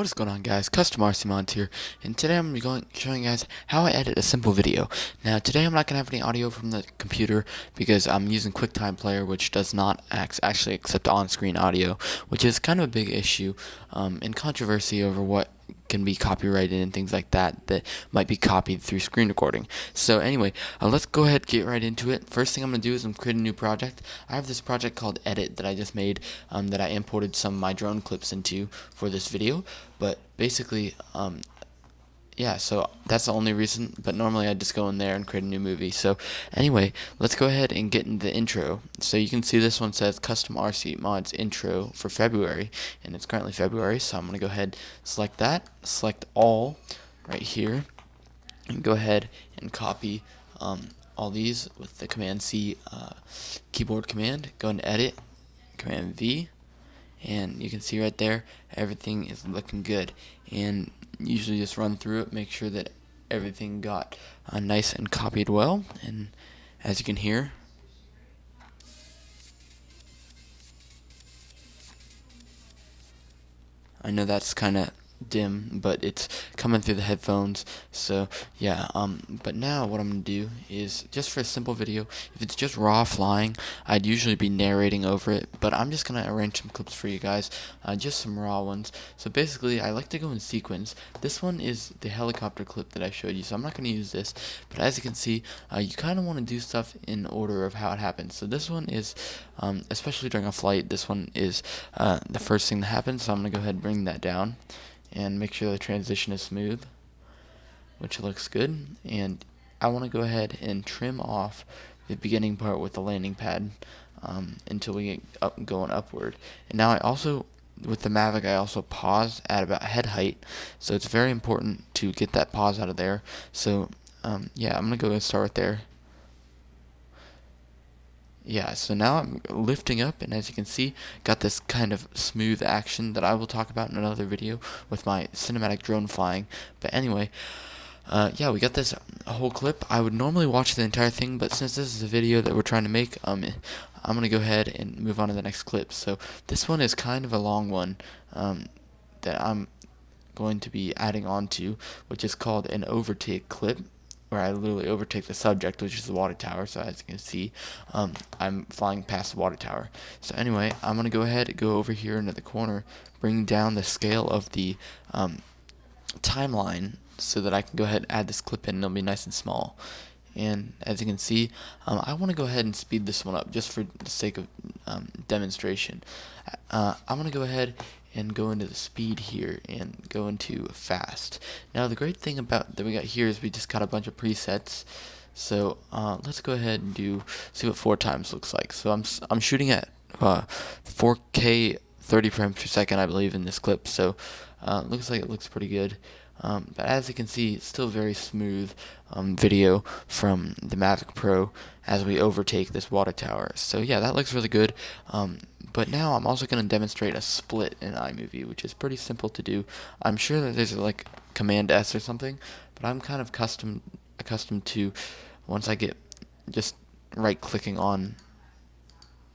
What is going on, guys? CustomRCMods here, and today I'm going to be showing you guys how I edit a simple video. Now, today I'm not going to have any audio from the computer because I'm using QuickTime Player, which does not actually accept on-screen audio, which is kind of a big issue and controversy over what can be copyrighted and things like that that might be copied through screen recording. So anyway, let's go ahead and get right into it. First thing I'm going to do is I'm create a new project. I have this project called Edit that I just made that I imported some of my drone clips into for this video. But basically, yeah, so that's the only reason, but normally I just go in there and create a new movie. So anyway, let's go ahead and get into the intro. So you can see this one says CustomRCMods intro for February, and it's currently February, so I'm going to go ahead, select that, select all right here, and go ahead and copy all these with the Command C keyboard command. Go into Edit, Command V, and you can see right there everything is looking good, and usually just run through it, make sure that everything got nice and copied well. And as you can hear, I know that's kind of dim, but it's coming through the headphones. So yeah, but now what I'm gonna do is, just for a simple video, if it's just raw flying, I'd usually be narrating over it, but I'm just gonna arrange some clips for you guys, just some raw ones. So basically, I like to go in sequence. This one is the helicopter clip that I showed you, so I'm not gonna use this, but as you can see, you kind of want to do stuff in order of how it happens. So this one is, especially during a flight, this one is the first thing that happens, so I'm gonna go ahead and bring that down and make sure the transition is smooth, which looks good. And I want to go ahead and trim off the beginning part with the landing pad until we get going upward. And now I also, with the Mavic, I also pause at about head height, so it's very important to get that pause out of there. So yeah, I'm gonna go and start right there. Yeah, so now I'm lifting up, and as you can see, got this kind of smooth action that I will talk about in another video with my cinematic drone flying. But anyway, yeah, we got this whole clip. I would normally watch the entire thing, but since this is a video that we're trying to make, I'm going to go ahead and move on to the next clip. So this one is kind of a long one that I'm going to be adding on to, which is called an overtake clip, where I literally overtake the subject, which is the water tower. So as you can see, I'm flying past the water tower. So anyway, I'm going to go ahead and go over here into the corner, bring down the scale of the timeline so that I can go ahead and add this clip in, and it'll be nice and small. And as you can see, I want to go ahead and speed this one up just for the sake of demonstration. I'm going to go ahead and go into the speed here and go into fast. Now the great thing about that we got here is we just got a bunch of presets. So let's go ahead and see what 4 times looks like. So I'm shooting at 4K 30 frames per second, I believe, in this clip. So looks like it looks pretty good. But as you can see, it's still very smooth video from the Mavic Pro as we overtake this water tower. So yeah, that looks really good. But now I'm also going to demonstrate a split in iMovie, which is pretty simple to do. I'm sure that there's like Command S or something, but I'm kind of accustomed to, once I get just right clicking on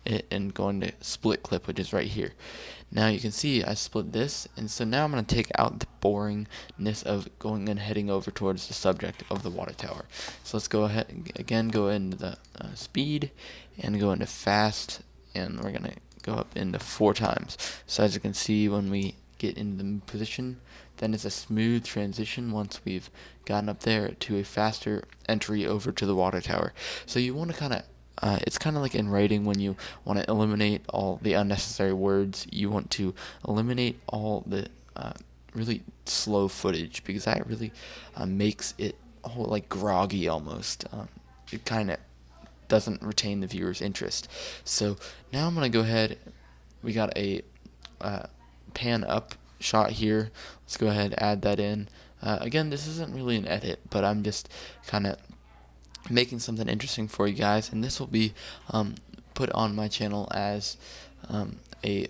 it and going to split clip, which is right here. Now you can see I split this, and so now I'm going to take out the boringness of going and heading over towards the subject of the water tower. So let's go ahead and again go into the speed and go into fast, and we're going to go up into 4 times. So as you can see, when we get into the position, then it's a smooth transition once we've gotten up there to a faster entry over to the water tower. So you want to kind of it's kind of like in writing, when you want to eliminate all the unnecessary words, you want to eliminate all the really slow footage, because that really makes it all like groggy almost. It kind of doesn't retain the viewer's interest. So now I'm going to go ahead, we got a pan up shot here. Let's go ahead and add that in. Again, this isn't really an edit, but I'm just kind of making something interesting for you guys, and this will be put on my channel as a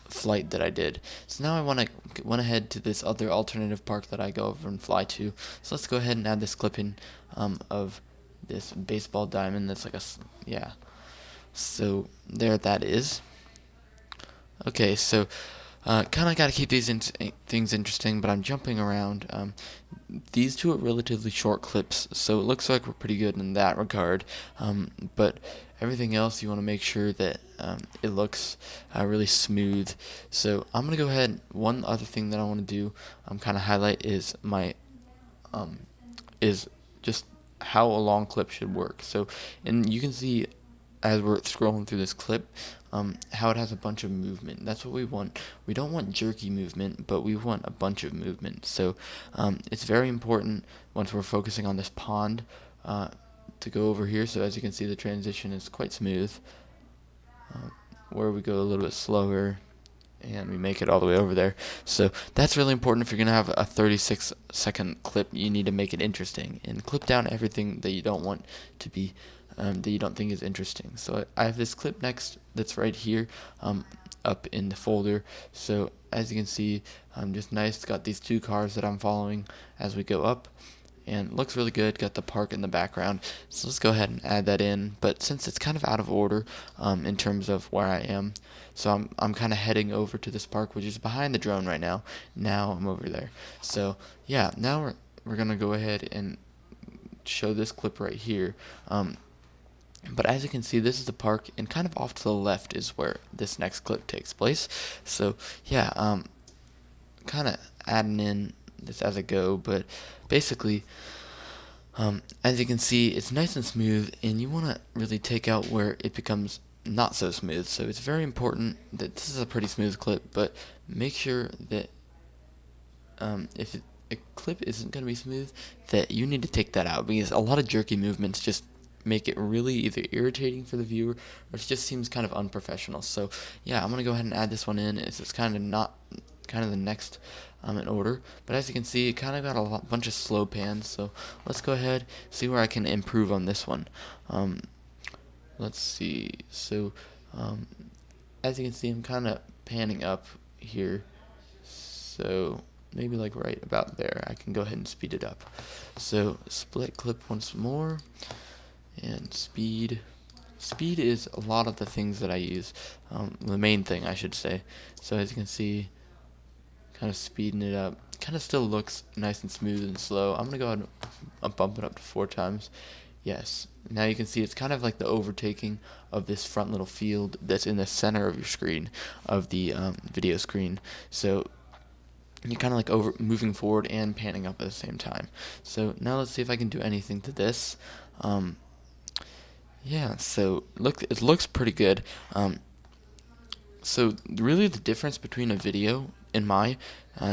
flight that I did. So now I went ahead to this other alternative park that I go over and fly to. So let's go ahead and add this clip in of this baseball diamond that's like yeah. So there that is. Okay, so kind of got to keep these things interesting, but I'm jumping around. These two are relatively short clips, so it looks like we're pretty good in that regard. But everything else, you want to make sure that it looks really smooth. So I'm gonna go ahead. One other thing that I want to do, kind of highlight is my is just how a long clip should work. So, and you can see as we're scrolling through this clip, how it has a bunch of movement. That's what we want. We don't want jerky movement, but we want a bunch of movement. So it's very important once we're focusing on this pond to go over here. So as you can see, the transition is quite smooth. Where we go a little bit slower, and we make it all the way over there. So that's really important. If you're going to have a 36-second clip, you need to make it interesting and clip down everything that you don't want to be that you don't think is interesting. So I have this clip next that's right here up in the folder. So as you can see, just nice. It's got these two cars that I'm following as we go up, and looks really good. Got the park in the background. So let's go ahead and add that in. But since it's kind of out of order in terms of where I am, so I'm kind of heading over to this park, which is behind the drone right now. Now I'm over there. So yeah, now we're gonna go ahead and show this clip right here. But as you can see, this is the park, and kind of off to the left is where this next clip takes place. So yeah, kind of adding in this as I go, but basically, as you can see, it's nice and smooth, and you want to really take out where it becomes not so smooth. So it's very important that this is a pretty smooth clip, but make sure that if a clip isn't going to be smooth, that you need to take that out, because a lot of jerky movements just make it really either irritating for the viewer, or it just seems kind of unprofessional. So yeah, I'm going to go ahead and add this one in. It's kind of not kind of the next in order, but as you can see, it kind of got a bunch of slow pans. So let's go ahead, see where I can improve on this one. Let's see. So as you can see, I'm kind of panning up here, so maybe like right about there. I can go ahead and speed it up. So split clip once more, and speed. Speed is a lot of the things that I use, the main thing I should say. So as you can see, kind of speeding it up. Kind of still looks nice and smooth and slow. I'm gonna go ahead and bump it up to 4 times. Yes. Now you can see it's kind of like the overtaking of this front little field that's in the center of your screen, of the video screen. So you're kind of like moving forward and panning up at the same time. So now let's see if I can do anything to this. Yeah, so it looks pretty good. So really the difference between a video, in my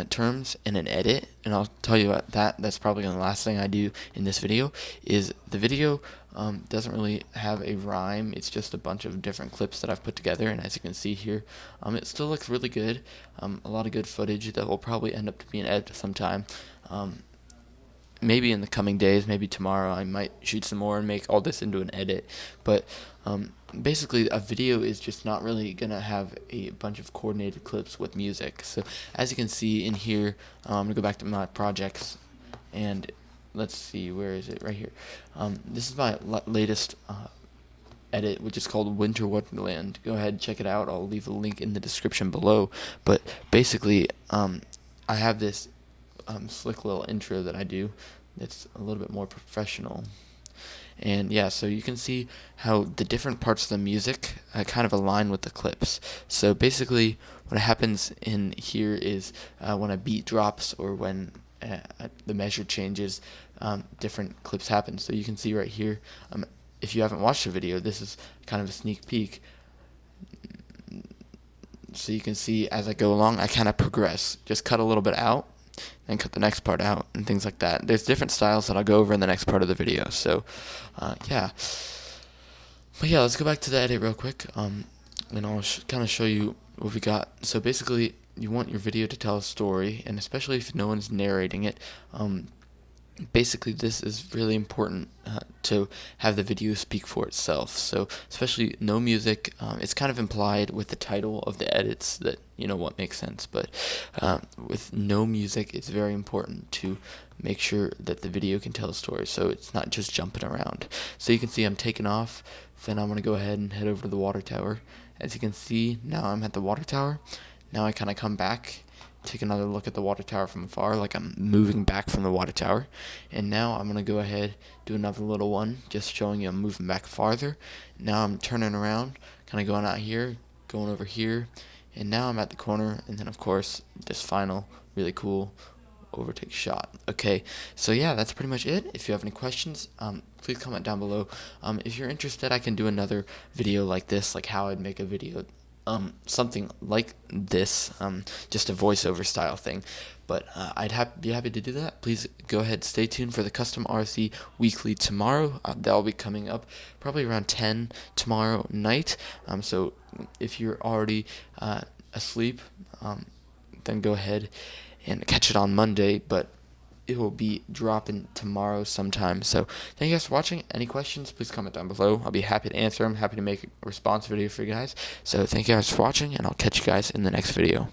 terms, and an edit, and I'll tell you about that, that's probably the last thing I do in this video, is the video doesn't really have a rhyme. It's just a bunch of different clips that I've put together, and as you can see here, it still looks really good. A lot of good footage that will probably end up to be an edit sometime. Maybe in the coming days, maybe tomorrow, I might shoot some more and make all this into an edit. But basically, a video is just not really going to have a bunch of coordinated clips with music. So as you can see in here, I'm going to go back to my projects, and let's see, where is it? Right here. This is my latest edit, which is called Winter Wonderland. Go ahead and check it out. I'll leave a link in the description below. But basically, I have this slick little intro that I do that's a little bit more professional, and yeah, so you can see how the different parts of the music kind of align with the clips. So basically what happens in here is when a beat drops, or when the measure changes, different clips happen. So you can see right here, if you haven't watched the video, this is kind of a sneak peek. So you can see as I go along, I kind of progress, just cut a little bit out, and cut the next part out, and things like that. There's different styles that I'll go over in the next part of the video. So yeah, but yeah, let's go back to the edit real quick, and I'll kind of show you what we got. So basically, you want your video to tell a story, and especially if no one's narrating it, basically this is really important to have the video speak for itself. So especially no music. It's kind of implied with the title of the edits that what makes sense, but with no music, it's very important to make sure that the video can tell a story, so it's not just jumping around. So you can see I'm taking off, then I'm going to go ahead and head over to the water tower. As you can see, now I'm at the water tower. Now I kind of come back, take another look at the water tower from afar, like I'm moving back from the water tower. And now I'm going to go ahead, do another little one, just showing you I'm moving back farther. Now I'm turning around, kind of going out here, going over here, and now I'm at the corner, and then of course this final really cool overtake shot. Okay, so yeah, that's pretty much it. If you have any questions, please comment down below. If you're interested, I can do another video like this, like how I'd make a video, something like this, just a voiceover style thing. But be happy to do that. Please go ahead, stay tuned for the Custom RC Weekly tomorrow. That'll be coming up probably around 10 tomorrow night. So if you're already asleep, then go ahead and catch it on Monday, but it will be dropping tomorrow sometime. So thank you guys for watching. Any questions, please comment down below. I'll be happy to answer them, happy to make a response video for you guys. So thank you guys for watching, and I'll catch you guys in the next video.